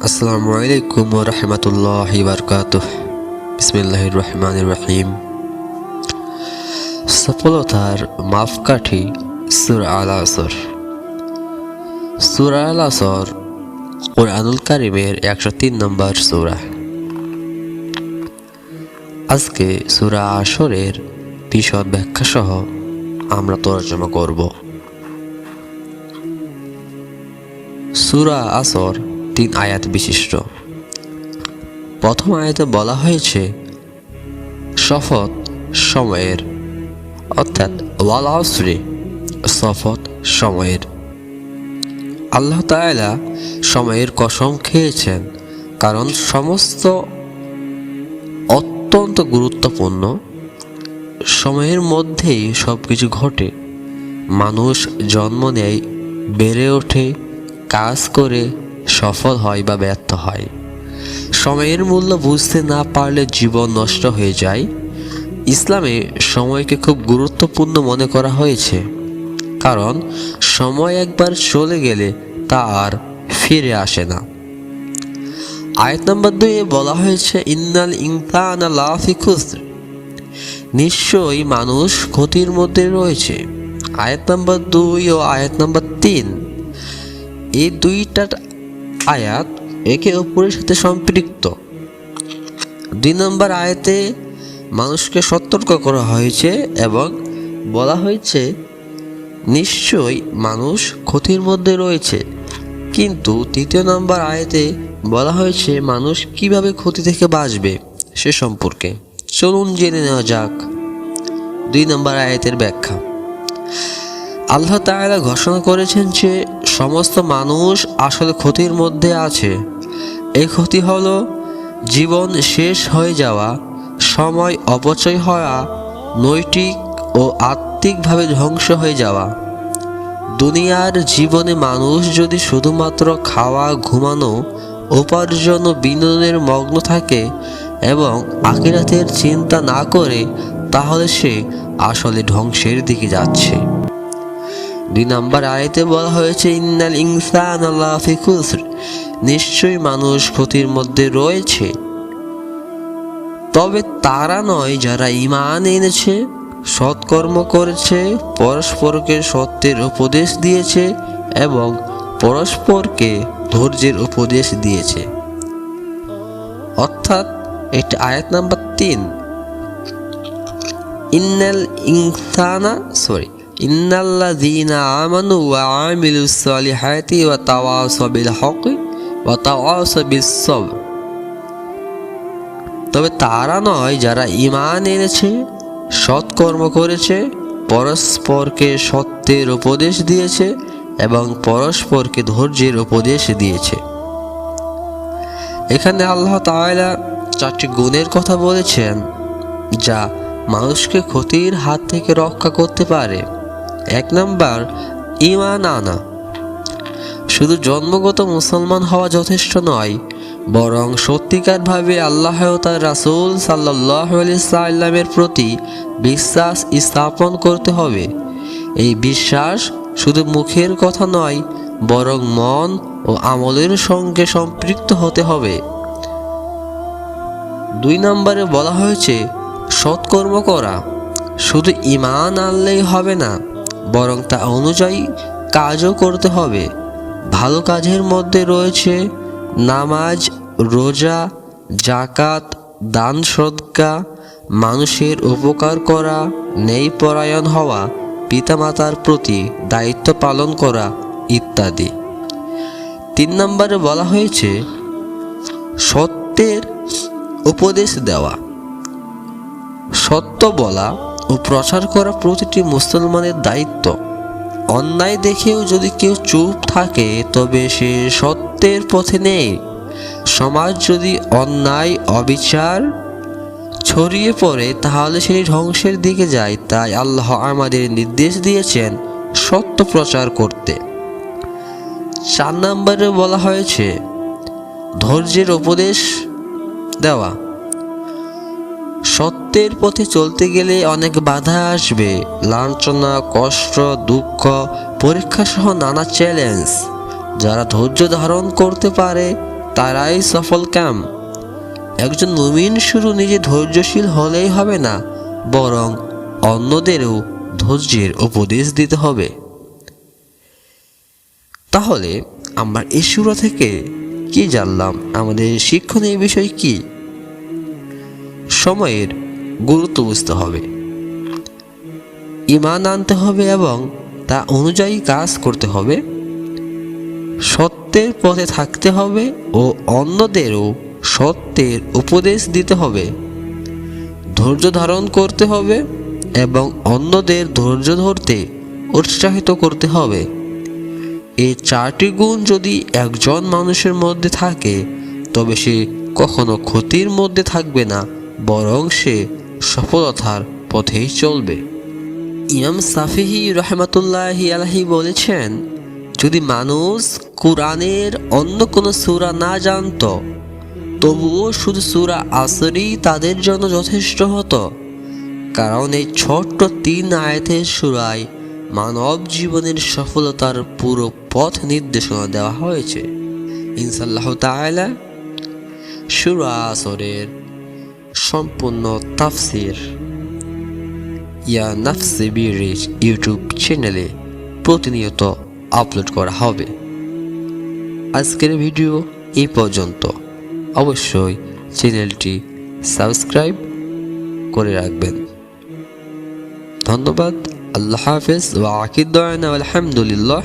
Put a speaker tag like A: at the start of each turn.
A: আসসালামু আলাইকুম ওয়া রাহমাতুল্লাহি ওয়া বারাকাতুহু। বিসমিল্লাহির রহমানির রহিম। সফলতার মাপকাঠি সূরা আল আসর। সূরা আল আসর কুরআনুল কারীমের 103 নম্বর সূরা। আজকে সূরা আসরের বিশদ ব্যাখ্যা সহ আমরা তর্জমা করব। সূরা আসর 3 আয়াত বিশিষ্ট। প্রথম আয়াতে বলা হয়েছে শপথ সময়ের, অর্থাৎ ওয়াল আসরি, শপথ সময়ের। আল্লাহ তাআলা সময়ের কসম খেয়েছেন, কারণ সমস্ত অত্যন্ত গুরুত্বপূর্ণ। সময়ের মধ্যেই সব কিছু ঘটে। মানুষ জন্ম নেয়, বেড়ে ওঠে, কাজ করে, সফল হয় বা ব্যর্থ হয়। সময়ের মূল্য বুঝতে না পারলে জীবন নষ্ট হয়ে যায়। ইসলামে সময়কে খুব গুরুত্বপূর্ণ মনে করা হয়েছে, কারণ সময় একবার চলে গেলে তা আর ফিরে আসে না। আয়াত নম্বর 2 বলা হয়েছে ইন্নাল ইনসানা লাফি খুসর, নিশ্চয়ই মানুষ ক্ষতির মধ্যে রয়েছে। আয়াত নম্বর 2 ও আয়াত নম্বর 3, এই দুইটা আয়াত একে অপরের সাথে সম্পৃক্ত। 2 নম্বর আয়াতে মানুষকে সতর্ক করা হয়েছে এবং বলা হয়েছে নিশ্চয়ই মানুষ ক্ষতির মধ্যে রয়েছে, কিন্তু 3 নম্বর আয়াতে বলা হয়েছে মানুষ কিভাবে ক্ষতি থেকে বাঁচবে সে সম্পর্কে। চলুন জেনে নেওয়া যাক 2 নম্বর আয়াতের ব্যাখ্যা। আল্লাহ তাআলা ঘোষণা করেছেন যে সমস্ত মানুষ আসলে ক্ষতির মধ্যে আছে। এই ক্ষতি হলো জীবন শেষ হয়ে যাওয়া, সময় অপচয় হওয়া, নৈতিক ও আত্মিকভাবে ধ্বংস হয়ে যাওয়া। দুনিয়ার জীবনে মানুষ যদি শুধুমাত্র খাওয়া, ঘুমানো, উপার্জন ও বিনোদনের মগ্ন থাকে এবং আখিরাতের চিন্তা না করে, তাহলে সে আসলে ধ্বংসের দিকে যাচ্ছে। 2 নম্বর আয়াতে বলা হয়েছে ইন্নাল ইনসানা লাফি খুসর, নিশ্চয়ই মানুষ ক্ষতির মধ্যে রয়েছে। তবে তারা নয় যারা ঈমান এনেছে, সৎকর্ম করেছে, পরস্পরকে সত্যের উপদেশ দিয়েছে এবং পরস্পরকে ধৈর্যের উপদেশ দিয়েছে। অর্থাৎ এটা আয়াত নাম্বার 3। ইন্নাল্লাযীনা আমানু ওয়া আমিলুস সালিহাতি ওয়া তাওয়াসাউ বিল হক্কি ওয়া তাওয়াসাউ বিস সবর। তবে তারা নয় যারা ঈমান এনেছে, সৎকর্ম করেছে, পরস্পরকে সত্যের উপদেশ দিয়েছে এবং পরস্পরকে ধৈর্যের উপদেশ দিয়েছে। এখানে আল্লাহ তাআলা 4টি গুণের কথা বলেছেন যা মানুষকে ক্ষতির হাত থেকে রক্ষা করতে পারে। 1 নাম্বার, ঈমান আনা। শুধু জন্মগত মুসলমান হওয়া যথেষ্ট নয়, বরং সত্যিকারভাবে আল্লাহ ও তার রাসূল সাল্লাল্লাহু আলাইহি সাল্লামের প্রতি বিশ্বাস স্থাপন করতে হবে। এই বিশ্বাস শুধু মুখের কথা নয়, বরং মন ও আমলের সঙ্গে সম্পৃক্ত হতে হবে। 2 নম্বরে বলা হয়েছে সৎকর্ম করা। শুধু ঈমান আনলেই হবে না, বরং তা অনুযায়ী কাজও করতে হবে। ভালো কাজের মধ্যে রয়েছে নামাজ, রোজা, যাকাত, দান সদকা, মানুষের উপকার করা, ন্যায়পরায়ণ হওয়া, পিতামাতার প্রতি দায়িত্ব পালন করা ইত্যাদি। 3 নম্বরে বলা হয়েছে সত্যের উপদেশ দেওয়া। সত্য বলা ও প্রচার করা প্রতিটি মুসলমানের দায়িত্ব। অন্যায় দেখেও যদি কেউ চুপ থাকে তবে সে সত্যের পথে নেই। সমাজ যদি অন্যায়, অবিচার ছড়িয়ে পড়ে তাহলে সেটি ধ্বংসের দিকে যায়। তাই আল্লাহ আমাদের নির্দেশ দিয়েছেন সত্য প্রচার করতে। 4 নম্বরে বলা হয়েছে ধৈর্যের উপদেশ দেওয়া। সত্যের পথে চলতে গেলে অনেক বাধা আসবে, লাঞ্ছনা, কষ্ট, দুঃখ, পরীক্ষা সহ নানা চ্যালেঞ্জ। যারা ধৈর্য ধারণ করতে পারে তারাই সফল কাম। একজন মুমিন শুধু নিজে ধৈর্যশীল হলেই হবে না, বরং অন্যদেরও ধৈর্যের উপদেশ দিতে হবে। তাহলে আমরা এই সূরা থেকে কি জানলাম? আমাদের শিক্ষণীয় বিষয় কি? সময়ের গুরুত্ব বুঝতে হবে, ঈমান আনতে হবে এবং তা অনুযায়ী কাজ করতে হবে, সত্যের পথে থাকতে হবে ও অন্যদেরও সত্যের উপদেশ দিতে হবে, ধৈর্য ধারণ করতে হবে এবং অন্যদের ধৈর্য ধরতে উৎসাহিত করতে হবে। এই 4টি গুণ যদি একজন মানুষের মধ্যে থাকে, তবে সে কখনো ক্ষতির মধ্যে থাকবে না, বরং সে সফলতার পথেই চলবে। ইমাম শাফিঈ রাহমাতুল্লাহি আলাইহি বলেছেন, যদি মানুষ কুরআনের অন্য কোনো সূরা না জানতো, তবুও শুধু সূরা আসরই তাদের জন্য যথেষ্ট হতো। কারণ এই ছোট্ট 3 আয়াতের সূরায় মানব জীবনের সফলতার পুরো পথ নির্দেশনা দেওয়া হয়েছে। ইনশাআল্লাহ তাআলা সূরা আসরের সম্পূর্ণ তাফসীর ইয়া নাফসি বিরিজ ইউটিউব চ্যানেলে প্রতিনিয়ত আপলোড করা হবে। আজকের ভিডিও এই পর্যন্ত। অবশ্যই চ্যানেলটি সাবস্ক্রাইব করে রাখবেন। ধন্যবাদ। আল্লাহ হাফেজ ওয়া আকিদ দাওয়ানা আলহামদুলিল্লাহ।